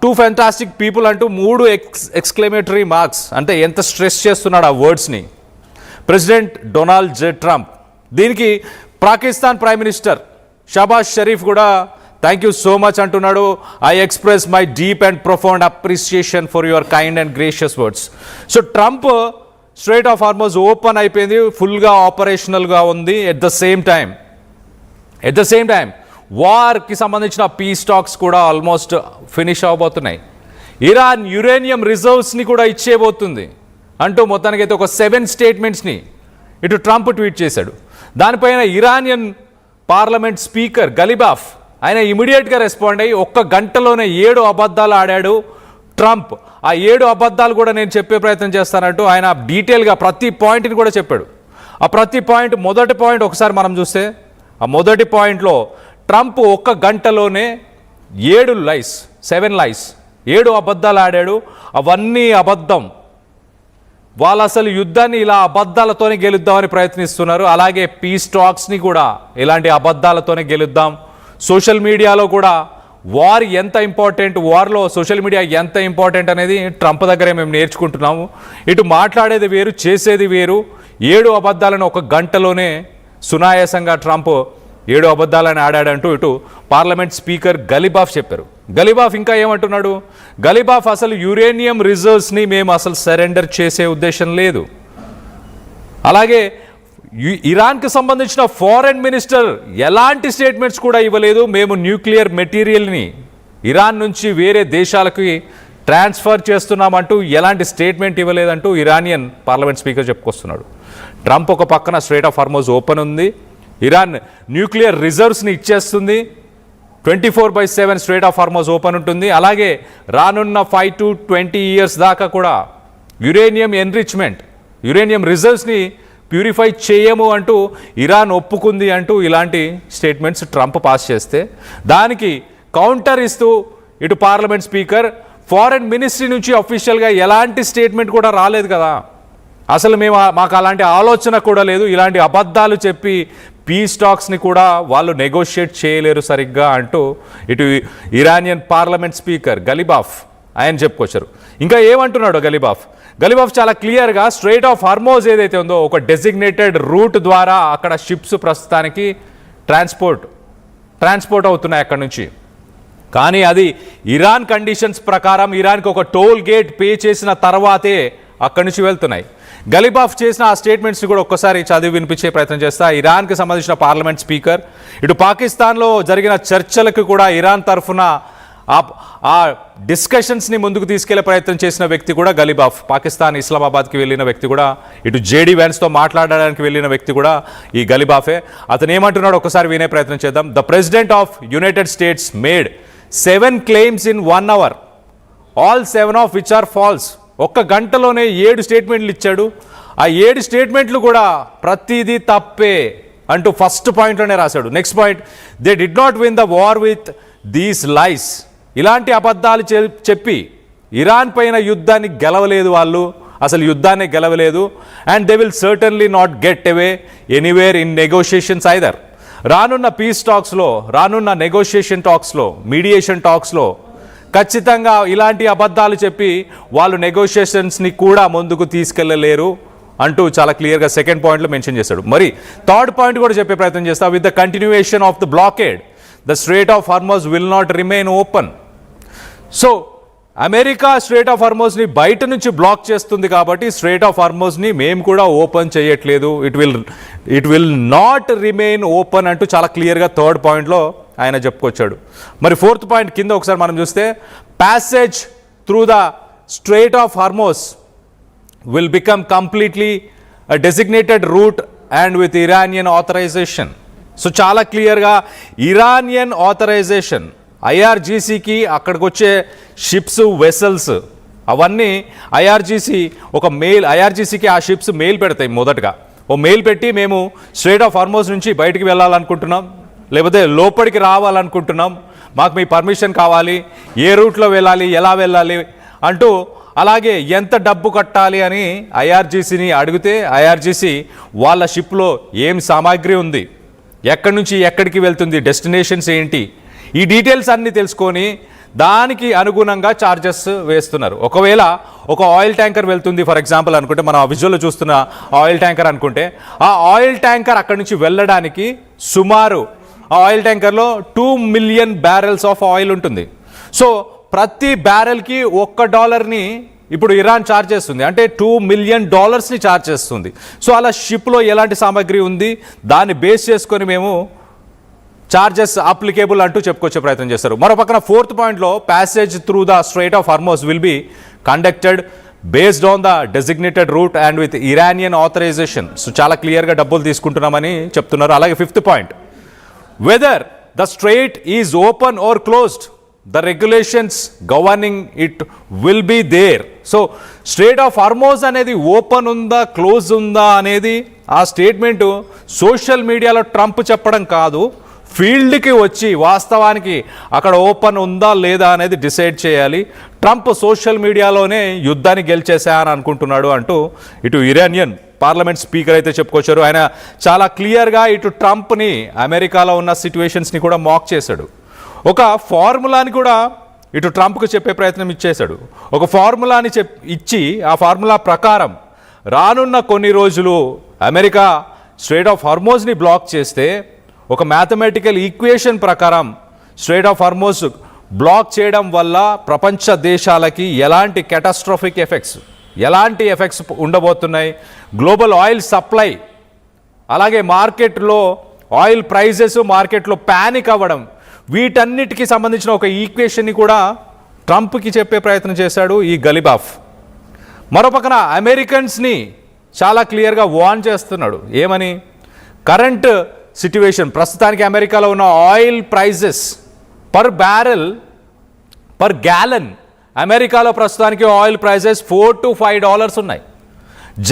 Two fantastic people అంటూ 3 exclamatory marks, అంటే ఎంత స్ట్రెస్ చేస్తున్నాడు ఆ వర్డ్స్ని ప్రెసిడెంట్ డొనాల్డ్ జే ట్రంప్. దీనికి పాకిస్తాన్ ప్రైమ్ మినిస్టర్ షహబాజ్ షరీఫ్ కూడా థ్యాంక్ యూ సో మచ్ అంటున్నాడు. I express my deep and profound appreciation for your kind and gracious words. So Trump straight of Hormuz open అయిపోయింది, ఫుల్గా ఆపరేషనల్గా ఉంది. ఎట్ ద సేమ్ టైం వార్కి సంబంధించిన piece talks కూడా almost finish అవబోతున్నాయి. Iran uranium రిజర్వ్స్ని కూడా ఇచ్చేయబోతుంది అంటూ మొత్తానికైతే ఒక 7 స్టేట్మెంట్స్ని ఇటు ట్రంప్ ట్వీట్ చేశాడు. దానిపైన ఇరానియన్ పార్లమెంట్ స్పీకర్ గలిబాఫ్ ఆయన ఇమీడియట్గా రెస్పాండ్ అయ్యి 1 గంటలోనే 7 అబద్ధాలు ఆడాడు ట్రంప్. ఆ 7 అబద్ధాలు కూడా నేను చెప్పే ప్రయత్నం చేస్తానంటూ ఆయన డీటెయిల్గా ప్రతి పాయింట్ని కూడా చెప్పాడు. ఆ ప్రతి పాయింట్, మొదటి పాయింట్ ఒకసారి మనం చూస్తే, ఆ మొదటి పాయింట్లో ట్రంప్ 1 గంటలోనే 7 లైస్ 7 అబద్ధాలు ఆడాడు. అవన్నీ అబద్ధం. వాళ్ళు అసలు యుద్ధాన్ని ఇలా అబద్ధాలతోనే గెలుద్దామని ప్రయత్నిస్తున్నారు. అలాగే పీస్ టాక్స్ని కూడా ఇలాంటి అబద్ధాలతోనే గెలుద్దాం. సోషల్ మీడియాలో కూడా వార్ ఎంత ఇంపార్టెంట్, వార్లో సోషల్ మీడియా ఎంత ఇంపార్టెంట్ అనేది ట్రంప్ దగ్గరే మేము నేర్చుకుంటున్నాము. ఇటు మాట్లాడేది వేరు, చేసేది వేరు. 7 అబద్ధాలను 1 గంటలోనే సునాయాసంగా ట్రంప్ 7 అబద్ధాలను ఆడాడంటూ ఇటు పార్లమెంట్ స్పీకర్ గలిబాఫ్ చెప్పారు. గలిబాఫ్ ఇంకా ఏమంటున్నాడు, గలిబాఫ్ అసలు యురేనియం రిజర్వ్స్ని మేము అసలు సరెండర్ చేసే ఉద్దేశం లేదు. అలాగే ఇరాన్కి సంబంధించిన ఫారెన్ మినిస్టర్ ఎలాంటి స్టేట్మెంట్స్ కూడా ఇవ్వలేదు. మేము న్యూక్లియర్ మెటీరియల్ని ఇరాన్ నుంచి వేరే దేశాలకి ట్రాన్స్ఫర్ చేస్తున్నామంటూ ఎలాంటి స్టేట్మెంట్ ఇవ్వలేదంటూ ఇరానియన్ పార్లమెంట్ స్పీకర్ చెప్పుకొస్తున్నాడు. ట్రంప్ ఒక పక్కన స్ట్రైట్ ఆఫ్ హార్మోజ్ ఓపెన్ ఉంది, ఇరాన్ న్యూక్లియర్ రిజర్వ్స్ని ఇచ్చేస్తుంది, 24/7 స్ట్రైట్ ఆఫ్ హార్మోజ్ ఓపెన్ ఉంటుంది. అలాగే రానున్న 5 to 20 years దాకా కూడా యురేనియం ఎన్రిచ్మెంట్, యురేనియం రిజర్వ్స్ని ప్యూరిఫై చేయము అంటూ ఇరాన్ ఒప్పుకుంది అంటూ ఇలాంటి స్టేట్మెంట్స్ ట్రంప్ పాస్ చేస్తే, దానికి కౌంటర్ ఇస్తూ ఇటు పార్లమెంట్ స్పీకర్ ఫారెన్ మినిస్ట్రీ నుంచి అఫీషియల్గా ఎలాంటి స్టేట్మెంట్ కూడా రాలేదు కదా, అసలు మాకు అలాంటి ఆలోచన కూడా లేదు, ఇలాంటి అబద్ధాలు చెప్పి పీస్ టాక్స్ని కూడా వాళ్ళు నెగోషియేట్ చేయలేరు సరిగ్గా అంటూ ఇటు ఇరానియన్ పార్లమెంట్ స్పీకర్ గలిబాఫ్ ఆయన చెప్పుకొచ్చారు. ఇంకా ఏమంటున్నాడు గలిబాఫ్ చాలా క్లియర్గా స్ట్రైట్ ఆఫ్ హార్మోజ్ ఏదైతే ఉందో ఒక డెసిగ్నేటెడ్ రూట్ ద్వారా అక్కడ షిప్స్ ప్రస్తుతానికి ట్రాన్స్పోర్ట్ అవుతున్నాయి అక్కడ నుంచి. కానీ అది ఇరాన్ కండిషన్స్ ప్రకారం ఇరాన్కి ఒక టోల్ గేట్ పే చేసిన తర్వాతే అక్కడి నుంచి వెళ్తున్నాయి. గలిబాఫ్ చేసిన ఆ స్టేట్మెంట్స్ కూడా ఒక్కసారి చదివి వినిపించే ప్రయత్నం చేస్తా. ఇరాన్కి సంబంధించిన పార్లమెంట్ స్పీకర్ ఇటు పాకిస్తాన్లో జరిగిన చర్చలకు కూడా ఇరాన్ తరఫున ఆ డిస్కషన్స్ని ముందుకు తీసుకెళ్లే ప్రయత్నం చేసిన వ్యక్తి కూడా గలిబాఫ్. పాకిస్తాన్ ఇస్లామాబాద్కి వెళ్ళిన వ్యక్తి కూడా, ఇటు జేడీ వ్యాన్స్తో మాట్లాడడానికి వెళ్ళిన వ్యక్తి కూడా ఈ గలిబాఫే. అతను ఏమంటున్నాడు ఒకసారి వినే ప్రయత్నం చేద్దాం. The president of United states made 7 claims in 1 hour, all 7 of which are false. 1 గంటలోనే 7 స్టేట్మెంట్లు ఇచ్చాడు. ఆ 7 స్టేట్మెంట్లు కూడా ప్రతిదీ తప్పే అంటూ ఫస్ట్ పాయింట్లోనే రాశాడు. Next point, they did not win the war with these lies. ఇలాంటి అబద్ధాలు చెప్పి ఇరాన్ పైన యుద్ధాన్ని గెలవలేదు వాళ్ళు, అసలు యుద్ధాన్ని గెలవలేదు. And they will certainly not get away anywhere in negotiations either. రానున్న పీస్ టాక్స్లో, రానున్న నెగోషియేషన్ టాక్స్లో, మీడియేషన్ టాక్స్లో ఖచ్చితంగా ఇలాంటి అబద్ధాలు చెప్పి వాళ్ళు నెగోషియేషన్స్ని కూడా ముందుకు తీసుకెళ్ళలేరు అంటూ చాలా క్లియర్గా సెకండ్ పాయింట్లో మెన్షన్ చేశాడు. మరి థర్డ్ పాయింట్ కూడా చెప్పే ప్రయత్నం చేస్తా. With the continuation of the blockade the strait of Hormuz will not remain open. So America strait of హార్మోజ్ని బయట నుంచి బ్లాక్ చేస్తుంది కాబట్టి స్ట్రైట్ ఆఫ్ హార్మోజ్ని మేము కూడా ఓపెన్ చేయట్లేదు, it will not remain open అంటూ చాలా క్లియర్గా థర్డ్ పాయింట్లో ఆయన చెప్పుకొచ్చాడు. మరి ఫోర్త్ పాయింట్ కింద ఒకసారి మనం చూస్తే, passage through the strait of Hormuz will become completely a designated route and with Iranian authorization. So చాలా క్లియర్గా ఇరానియన్ ఆథరైజేషన్, ఐఆర్జీసీకి అక్కడికి వచ్చే షిప్స్, వెసల్స్ అవన్నీ ఐఆర్జీసీకి ఆ షిప్స్ మెయిల్ పెడతాయి. మొదటగా ఓ మెయిల్ పెట్టి మేము స్ట్రైట్ ఆఫ్ హార్మోజ్ నుంచి బయటికి వెళ్ళాలనుకుంటున్నాం, లేకపోతే లోపలికి రావాలనుకుంటున్నాం, మాకు మీ పర్మిషన్ కావాలి, ఏ రూట్లో వెళ్ళాలి, ఎలా వెళ్ళాలి అంటూ, అలాగే ఎంత డబ్బు కట్టాలి అని ఐఆర్జీసీని అడిగితే ఐఆర్జీసీ వాళ్ళ షిప్లో ఏం సామాగ్రి ఉంది, ఎక్కడి నుంచి ఎక్కడికి వెళ్తుంది, డెస్టినేషన్స్ ఏంటి, ఈ డీటెయిల్స్ అన్నీ తెలుసుకొని దానికి అనుగుణంగా ఛార్జెస్ వేస్తున్నారు. ఒకవేళ ఒక ఆయిల్ ట్యాంకర్ వెళ్తుంది ఫర్ ఎగ్జాంపుల్ అనుకుంటే, మనం ఆ విజువల్లో చూస్తున్న ఆయిల్ ట్యాంకర్ అనుకుంటే, ఆ ఆయిల్ ట్యాంకర్ అక్కడి నుంచి వెళ్ళడానికి సుమారు ఆ ఆయిల్ ట్యాంకర్లో 2 మిలియన్ బ్యారెల్స్ ఆఫ్ ఆయిల్ ఉంటుంది. సో ప్రతి బ్యారెల్కి $1 ఇప్పుడు ఇరాన్ ఛార్జ్ చేస్తుంది, అంటే $2 మిలియన్ ఛార్జ్ చేస్తుంది. సో అలా షిప్లో ఎలాంటి సామాగ్రి ఉంది దాన్ని బేస్ చేసుకొని మేము చార్జెస్ అప్లికేబుల్ అంటూ చెప్పుకొచ్చే ప్రయత్నం చేస్తారు. మరో పక్కన 4th పాయింట్లో passage through the strait of Hormuz will be conducted based on the designated route and with Iranian authorization. So చాలా క్లియర్గా డబ్బులు తీసుకుంటున్నామని చెప్తున్నారు. అలాగే 5th point, whether the strait is open or closed, the regulations governing it will be there. So strait of Hormuz అనేది open ఉందా close ఉందా అనేది ఆ స్టేట్మెంటు సోషల్ మీడియాలో ట్రంప్ చెప్పడం కాదు, ఫీల్డ్కి వచ్చి వాస్తవానికి అక్కడ ఓపెన్ ఉందా లేదా అనేది డిసైడ్ చేయాలి. ట్రంప్ సోషల్ మీడియాలోనే యుద్ధాన్ని గెలిచేసా అని అనుకుంటున్నాడు అంటూ ఇటు ఇరానియన్ పార్లమెంట్ స్పీకర్ అయితే చెప్పుకొచ్చారు. ఆయన చాలా క్లియర్గా ఇటు ట్రంప్ని అమెరికాలో ఉన్న సిచ్యువేషన్స్ని కూడా మాక్ చేశాడు. ఒక ఫార్ములాని కూడా ఇటు ట్రంప్కు చెప్పే ప్రయత్నం ఇచ్చేశాడు. ఒక ఫార్ములాని ఇచ్చి ఆ ఫార్ములా ప్రకారం రానున్న కొన్ని రోజులు అమెరికా స్ట్రైట్ ఆఫ్ హార్మోజ్ని బ్లాక్ చేస్తే ఒక మ్యాథమెటికల్ ఈక్వేషన్ ప్రకారం స్ట్రైట్ ఆఫ్ హార్మోజ్ బ్లాక్ చేయడం వల్ల ప్రపంచ దేశాలకి ఎలాంటి క్యాటాస్ట్రోఫిక్ ఎఫెక్ట్స్, ఎలాంటి ఎఫెక్ట్స్ ఉండబోతున్నాయి, గ్లోబల్ ఆయిల్ సప్లై, అలాగే మార్కెట్లో ఆయిల్ ప్రైజెస్ మార్కెట్లో ప్యానిక్ అవ్వడం, వీటన్నిటికీ సంబంధించిన ఒక ఈక్వేషన్ని కూడా ట్రంప్కి చెప్పే ప్రయత్నం చేశాడు ఈ గలిబాఫ్. మరోపక్కన అమెరికన్స్ని చాలా క్లియర్గా వార్న్ చేస్తున్నాడు. ఏమని? కరెంట్ సిట్యువేషన్, ప్రస్తుతానికి అమెరికాలో ఉన్న oil prices per barrel per gallon, అమెరికాలో ప్రస్తుతానికి ఆయిల్ ప్రైజెస్ $4 to $5 ఉన్నాయి.